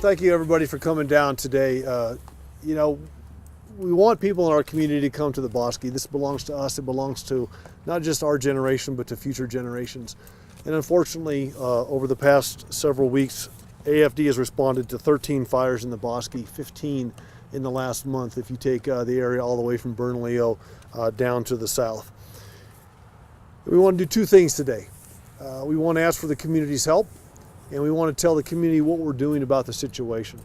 thank you everybody for coming down today. You know, we want people in our community to come to the Bosque. This belongs to us. It belongs to not just our generation, but to future generations. And unfortunately, over the past several weeks, AFD has responded to 13 fires in the Bosque, 15 in the last month, if you take the area all the way from Bernalillo down to the south. We want to do two things today. We want to ask for the community's help, and we want to tell the community what we're doing about the situation.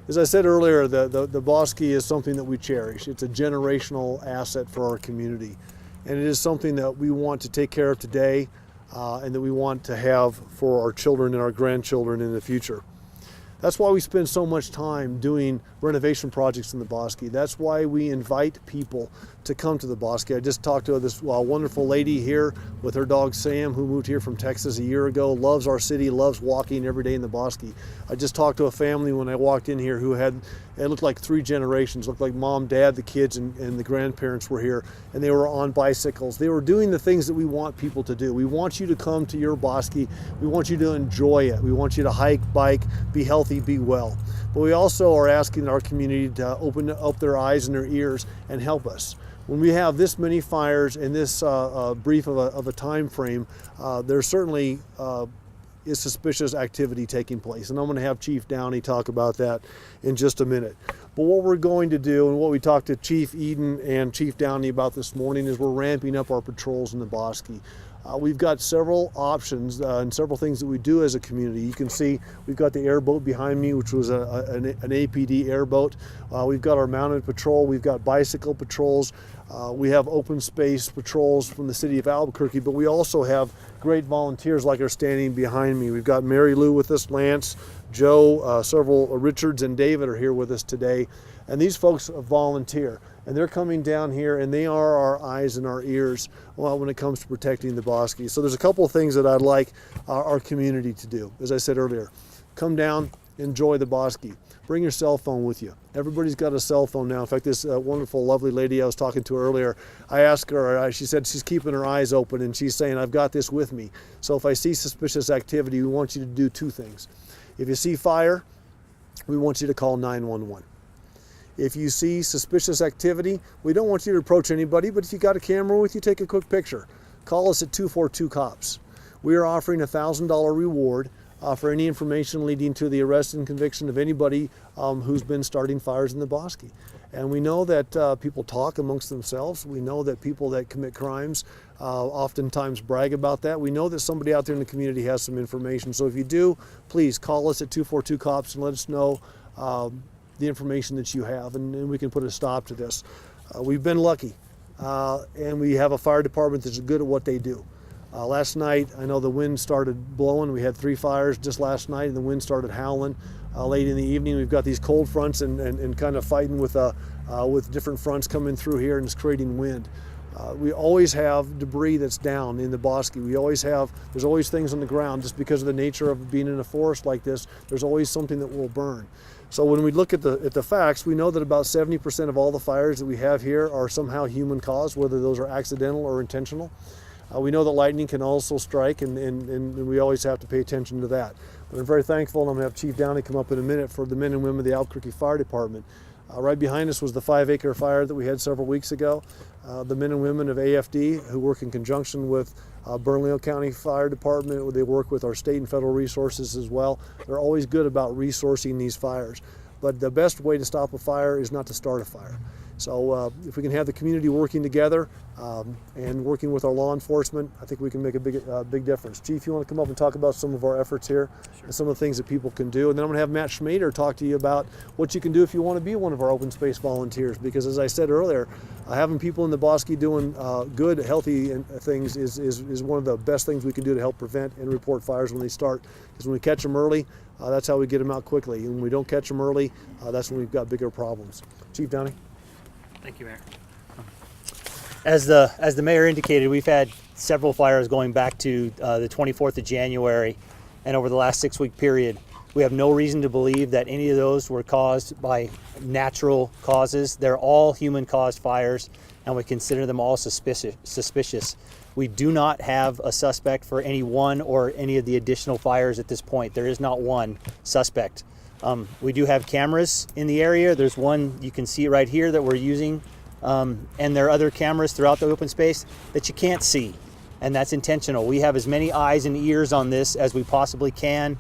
As I said earlier, the Bosque is something that we cherish. It's a generational asset for our community, and it is something that we want to take care of today and that we want to have for our children and our grandchildren in the future. That's why we spend so much time doing renovation projects in the Bosque. That's why we invite people to come to the Bosque. I just talked to this wonderful lady here with her dog Sam, who moved here from Texas a year ago, loves our city, loves walking every day in the Bosque. I just talked to a family when I walked in here who it looked like 3 generations, looked like mom, dad, the kids, and the grandparents were here, and they were on bicycles. They were doing the things that we want people to do. We want you to come to your Bosque. We want you to enjoy it. We want you to hike, bike, be healthy, be well. But we also are asking our community to open up their eyes and their ears and help us. When we have this many fires in this brief of a time frame, there certainly is suspicious activity taking place. And I'm going to have Chief Downey talk about that in just a minute. But what we're going to do, and what we talked to Chief Eden and Chief Downey about this morning, is we're ramping up our patrols in the Bosque. We've got several options and several things that we do as a community. You can see we've got the airboat behind me, which was an APD airboat. We've got our mounted patrol. We've got bicycle patrols. We have open space patrols from the city of Albuquerque, but we also have great volunteers like are standing behind me. We've got Mary Lou with us, Lance, Joe, several Richards and David are here with us today. And these folks volunteer, and they're coming down here, and they are our eyes and our ears when it comes to protecting the Bosque. So there's a couple of things that I'd like our community to do. As I said earlier, come down, enjoy the Bosque. Bring your cell phone with you. Everybody's got a cell phone now. In fact, this wonderful, lovely lady I was talking to earlier, I asked her, she said she's keeping her eyes open, and she's saying, I've got this with me. So if I see suspicious activity, we want you to do 2 things. If you see fire, we want you to call 911. If you see suspicious activity, we don't want you to approach anybody, but if you got a camera with you, take a quick picture. Call us at 242-COPS. We are offering a $1,000 reward for any information leading to the arrest and conviction of anybody who's been starting fires in the Bosque. And we know that people talk amongst themselves. We know that people that commit crimes oftentimes brag about that. We know that somebody out there in the community has some information. So if you do, please call us at 242-COPS and let us know the information that you have, and we can put a stop to this. We've been lucky, and we have a fire department that's good at what they do. Last night, I know the wind started blowing. We had 3 fires just last night, and the wind started howling. Late in the evening, we've got these cold fronts and kind of fighting with different fronts coming through here, and it's creating wind. We always have debris that's down in the Bosque. There's always things on the ground just because of the nature of being in a forest like this. There's always something that will burn. So when we look at the facts, we know that about 70% of all the fires that we have here are somehow human caused, whether those are accidental or intentional. We know that lightning can also strike, and we always have to pay attention to that. But I'm very thankful, and I'm going to have Chief Downey come up in a minute, for the men and women of the Albuquerque Fire Department. Right behind us was the 5-acre fire that we had several weeks ago. The men and women of AFD, who work in conjunction with Bernalillo County Fire Department, they work with our state and federal resources as well. They're always good about resourcing these fires. But the best way to stop a fire is not to start a fire. So if we can have the community working together and working with our law enforcement, I think we can make a big difference. Chief, you want to come up and talk about some of our efforts here? Sure. And some of the things that people can do. And then I'm going to have Matt Schmader talk to you about what you can do if you want to be one of our open space volunteers. Because as I said earlier, having people in the Bosque doing good, healthy things is one of the best things we can do to help prevent and report fires when they start. Because when we catch them early, that's how we get them out quickly. And when we don't catch them early, that's when we've got bigger problems. Chief Downey. Thank you, Mayor. As the mayor indicated, we've had several fires going back to the 24th of January, and over the last 6-week period. We have no reason to believe that any of those were caused by natural causes. They're all human-caused fires, and we consider them all suspicious. We do not have a suspect for any one or any of the additional fires at this point. There is not one suspect. We do have cameras in the area. There's one, you can see right here, that we're using, and there are other cameras throughout the open space that you can't see, and that's intentional. We have as many eyes and ears on this as we possibly can.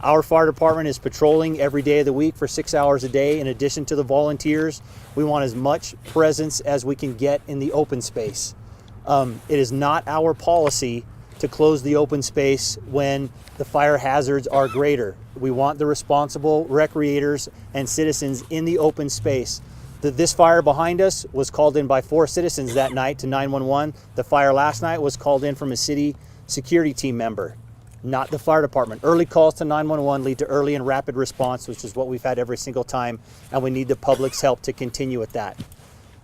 Our fire department is patrolling every day of the week for 6 hours a day. In addition to the volunteers, we want as much presence as we can get in the open space. It is not our policy to close the open space when the fire hazards are greater. We want the responsible recreators and citizens in the open space. This fire behind us was called in by 4 citizens that night to 911. The fire last night was called in from a city security team member, not the fire department. Early calls to 911 lead to early and rapid response, which is what we've had every single time, and we need the public's help to continue with that.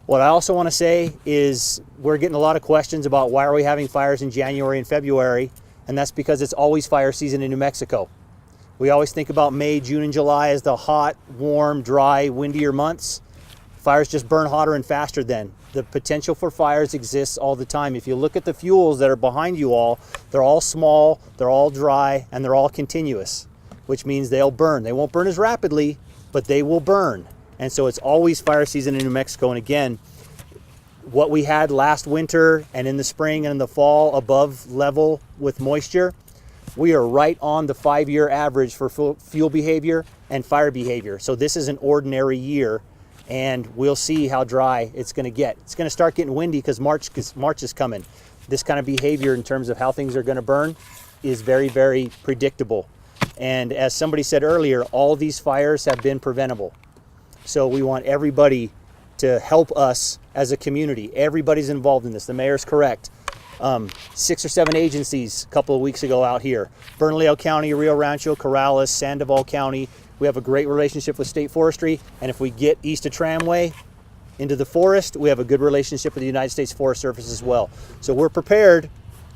What I also want to say is we're getting a lot of questions about why are we having fires in January and February, and that's because it's always fire season in New Mexico. We always think about May, June, and July as the hot, warm, dry, windier months. Fires just burn hotter and faster then. The potential for fires exists all the time. If you look at the fuels that are behind you all, they're all small, they're all dry, and they're all continuous, which means they'll burn. They won't burn as rapidly, but they will burn. And so it's always fire season in New Mexico. And again, what we had last winter and in the spring and in the fall above level with moisture, we are right on the 5-year average for fuel behavior and fire behavior. So this is an ordinary year, and we'll see how dry it's going to get. It's going to start getting windy because March is coming. This kind of behavior in terms of how things are going to burn is very, very predictable. And as somebody said earlier, all these fires have been preventable. So we want everybody to help us as a community. Everybody's involved in this. The mayor's correct. 6 or 7 agencies a couple of weeks ago out here. Bernalillo County, Rio Rancho, Corrales, Sandoval County. We have a great relationship with state forestry. And if we get east of Tramway into the forest, we have a good relationship with the United States Forest Service as well. So we're prepared.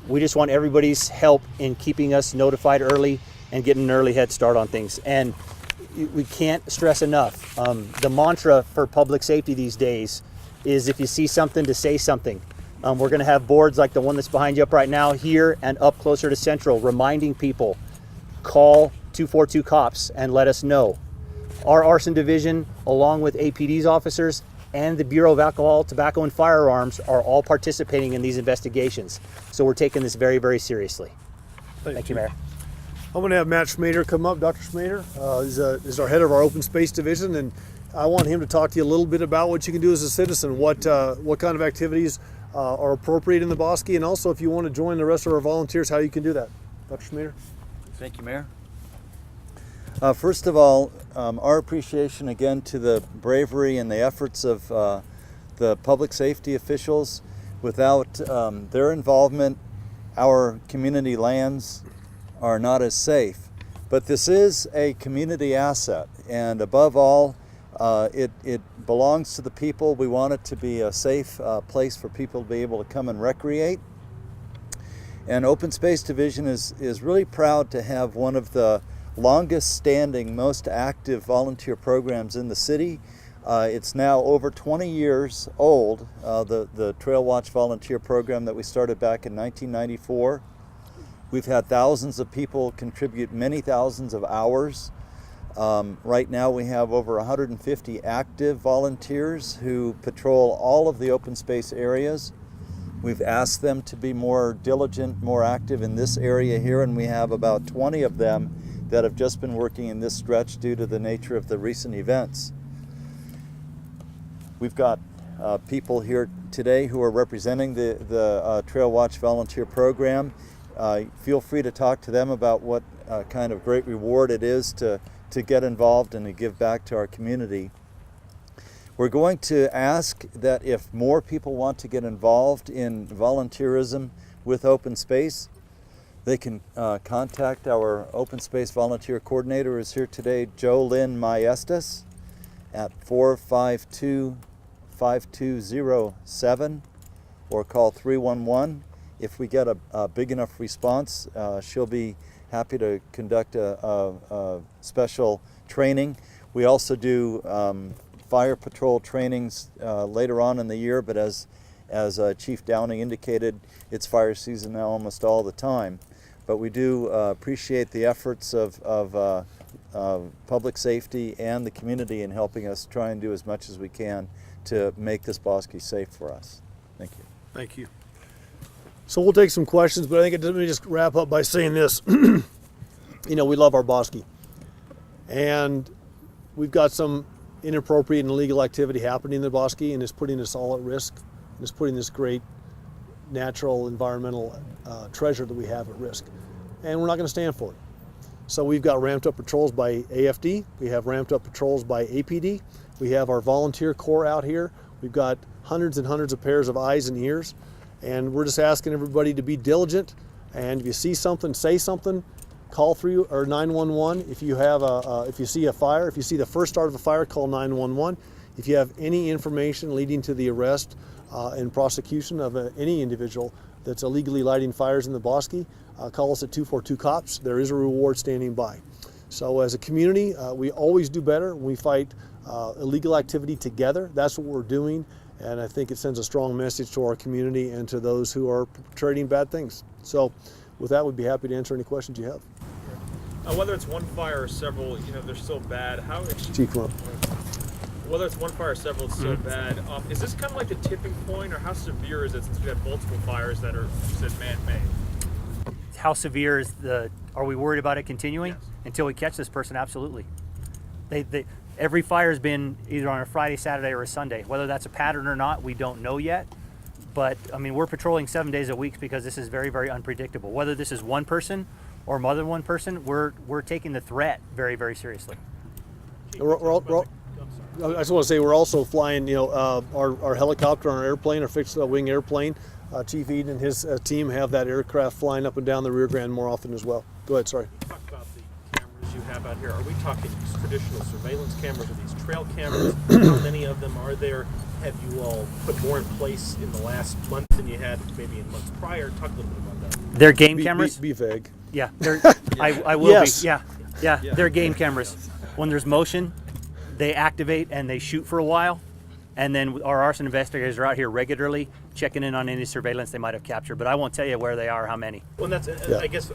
We just want everybody's help in keeping us notified early and getting an early head start on things. And we can't stress enough. The mantra for public safety these days is if you see something, to say something. We're going to have boards like the one that's behind you up right now here and up closer to Central, reminding people, call 242 cops and let us know. Our arson division, along with APD's officers and the Bureau of Alcohol, Tobacco, and Firearms, are all participating in these investigations. So we're taking this very, very seriously. Thank you, Mayor. I'm going to have Matt Schmader come up. Dr. Schmader is our head of our open space division, and I want him to talk to you a little bit about what you can do as a citizen, what kind of activities are appropriate in the Bosque, and also if you want to join the rest of our volunteers, how you can do that. Dr. Schmader? Thank you, Mayor. First of all, our appreciation again to the bravery and the efforts of the public safety officials. Without their involvement, our community lands are not as safe. But this is a community asset, and above all, it belongs to the people. We want it to be a safe place for people to be able to come and recreate. And Open Space Division is really proud to have one of the longest standing, most active volunteer programs in the city. It's now over 20 years old, the Trail Watch volunteer program that we started back in 1994. We've had thousands of people contribute many thousands of hours. Right now we have over 150 active volunteers who patrol all of the open space areas. We've asked them to be more diligent, more active in this area here, and we have about 20 of them that have just been working in this stretch due to the nature of the recent events. We've got people here today who are representing the Trail Watch volunteer program. Feel free to talk to them about what kind of great reward it is to get involved and to give back to our community. We're going to ask that if more people want to get involved in volunteerism with open space, they can contact our open space volunteer coordinator who is here today, Jolynn Maestas, at 452-5207, or call 311. If we get a big enough response, she'll be happy to conduct a special training. We also do fire patrol trainings later on in the year, but as Chief Downey indicated, it's fire season now almost all the time. But we do appreciate the efforts of public safety and the community in helping us try and do as much as we can to make this Bosque safe for us. Thank you. Thank you. So we'll take some questions, but I think let me just wrap up by saying this. You know, we love our Bosque, and we've got some inappropriate and illegal activity happening in the Bosque, and it's putting us all at risk. And it's putting this great natural environmental treasure that we have at risk, and we're not going to stand for it. So we've got ramped up patrols by AFD, we have ramped up patrols by APD, we have our volunteer corps out here, we've got hundreds and hundreds of pairs of eyes and ears, and we're just asking everybody to be diligent, and if you see something, say something, call 911. If you have if you see a fire, if you see the first start of a fire, call 911. If you have any information leading to the arrest and prosecution of any individual that's illegally lighting fires in the Bosque, call us at 242-COPS. There is a reward standing by. So as a community, we always do better when we fight illegal activity together. That's what we're doing, and I think it sends a strong message to our community and to those who are perpetrating bad things. So with that, we'd be happy to answer any questions you have. Whether it's one fire or several, you know, they're so bad. Chief, Whether it's one fire or several, it's so bad. Is this kind of like the tipping point, or how severe is it since we have multiple fires that are man-made? How severe is are we worried about it continuing? Yes. Until we catch this person? Absolutely. Every fire has been either on a Friday, Saturday, or a Sunday. Whether that's a pattern or not, we don't know yet. But I mean, we're patrolling 7 days a week because this is very, very unpredictable. Whether this is one person or more than one person, we're taking the threat very, very seriously. I just want to say we're also flying, you know, our helicopter on our airplane, our fixed wing airplane. Chief Eden and his team have that aircraft flying up and down the Rio Grande more often as well. Go ahead, sorry. Talk about the cameras you have out here. Are we talking traditional surveillance cameras or these trail cameras? How many of them are there? Have you all put more in place in the last month than you had maybe in months prior? Talk a little bit about that. They're game cameras? Be vague. Yeah, I will Yes. be. Yeah, they're game cameras. When there's motion, they activate and they shoot for a while, and then our arson investigators are out here regularly checking in on any surveillance they might have captured. But I won't tell you where they are, how many. Well, that's I guess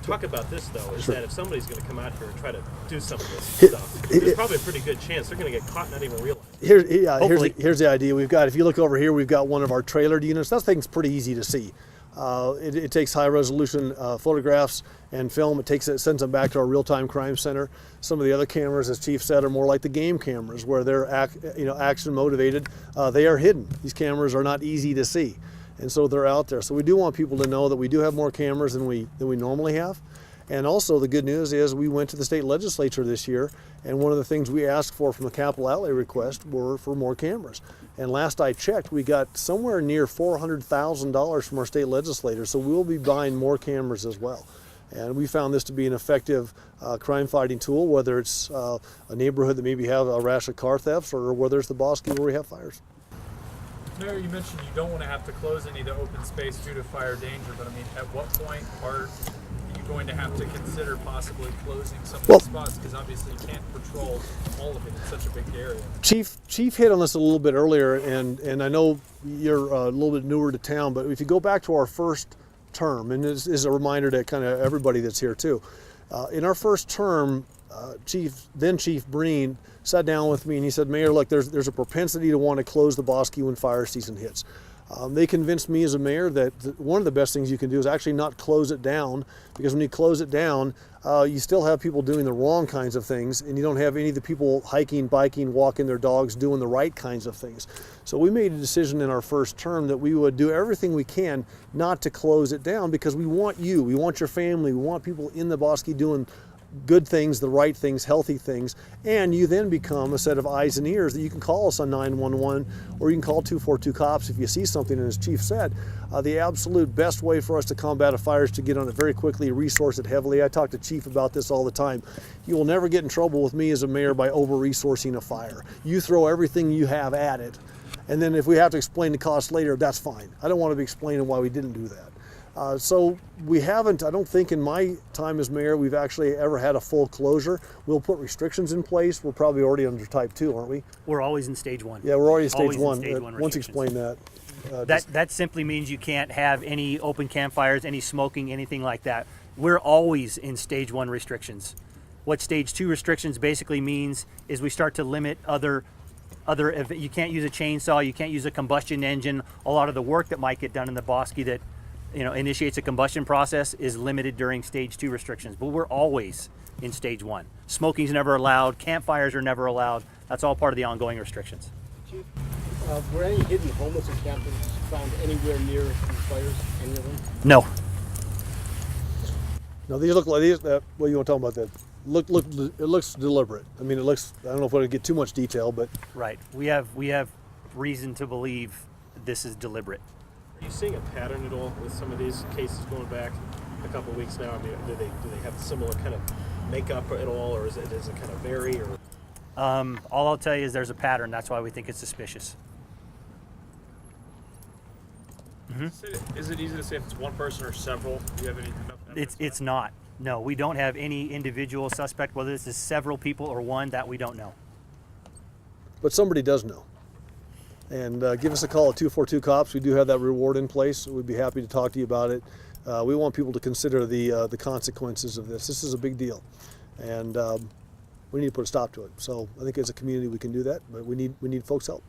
talk about this though. Is that if somebody's going to come out here and try to do some of this stuff, there's probably a pretty good chance they're going to get caught and not even realize. Here's the idea. We've got, if you look over here, we've got one of our trailered units. That thing's pretty easy to see. It takes high resolution photographs and film. It sends them back to our real-time crime center. Some of the other cameras, as Chief said, are more like the game cameras, where they're action motivated. They are hidden. These cameras are not easy to see, and so they're out there. So we do want people to know that we do have more cameras than we normally have. And also the good news is we went to the state legislature this year, and one of the things we asked for from the capital outlay request were for more cameras. And last I checked, we got somewhere near $400,000 from our state legislators, so we'll be buying more cameras as well. And we found this to be an effective crime-fighting tool, whether it's a neighborhood that maybe have a rash of car thefts, or whether it's the Bosque where we have fires. Mayor, you mentioned you don't want to have to close any of the open space due to fire danger, but I mean, at what point are you going to have to consider possibly closing some of these spots? Because obviously you can't patrol all of it in such a big area. Chief hit on this a little bit earlier, and I know you're a little bit newer to town, but if you go back to our first term, and this is a reminder to kind of everybody that's here too, in our first term, then Chief Breen sat down with me and he said, Mayor, look, there's a propensity to want to close the Bosque when fire season hits. They convinced me as a mayor that one of the best things you can do is actually not close it down, because when you close it down, you still have people doing the wrong kinds of things, and you don't have any of the people hiking, biking, walking their dogs, doing the right kinds of things. So we made a decision in our first term that we would do everything we can not to close it down, because we want you, we want your family, we want people in the Bosque doing good things, the right things, healthy things, and you then become a set of eyes and ears that you can call us on 911, or you can call 242-COPS if you see something. And as Chief said, the absolute best way for us to combat a fire is to get on it very quickly, resource it heavily. I talk to Chief about this all the time. You will never get in trouble with me as a mayor by over-resourcing a fire. You throw everything you have at it, and then if we have to explain the cost later, that's fine. I don't want to be explaining why we didn't do that. So we haven't, I don't think in my time as mayor, we've actually ever had a full closure. We'll put restrictions in place. We're probably already under type 2, aren't we? We're always in stage 1. Yeah, we're already in stage Always in 1. stage 1 Once restrictions. explain that. That simply means you can't have any open campfires, any smoking, anything like that. We're always in stage 1 restrictions. What stage 2 restrictions basically means is we start to limit you can't use a chainsaw, you can't use a combustion engine. A lot of the work that might get done in the Bosque that initiates a combustion process is limited during stage 2 restrictions, but we're always in stage 1. Smoking's never allowed, campfires are never allowed. That's all part of the ongoing restrictions. Chief, were any hidden homeless encampments found anywhere near these fires? Any of them? No. Now these look like these. What you want to talk about? That look. It looks deliberate. I mean, it looks. I don't know if we're gonna get too much detail, but Right. We have reason to believe this is deliberate. Are you seeing a pattern at all with some of these cases going back a couple of weeks now? I mean, do they have a similar kind of makeup at all, or does it kind of vary? Or All I'll tell you is there's a pattern. That's why we think it's suspicious. Is it easy to say if it's one person or several? Do you have any enough evidence? It's not. No, we don't have any individual suspect. Whether this is several people or one, that we don't know. but somebody does know. And give us a call at 242 Cops. We do have that reward in place. We'd be happy to talk to you about it. We want people to consider the consequences of this. This is a big deal, and we need to put a stop to it. So I think as a community we can do that, but we need folks' help.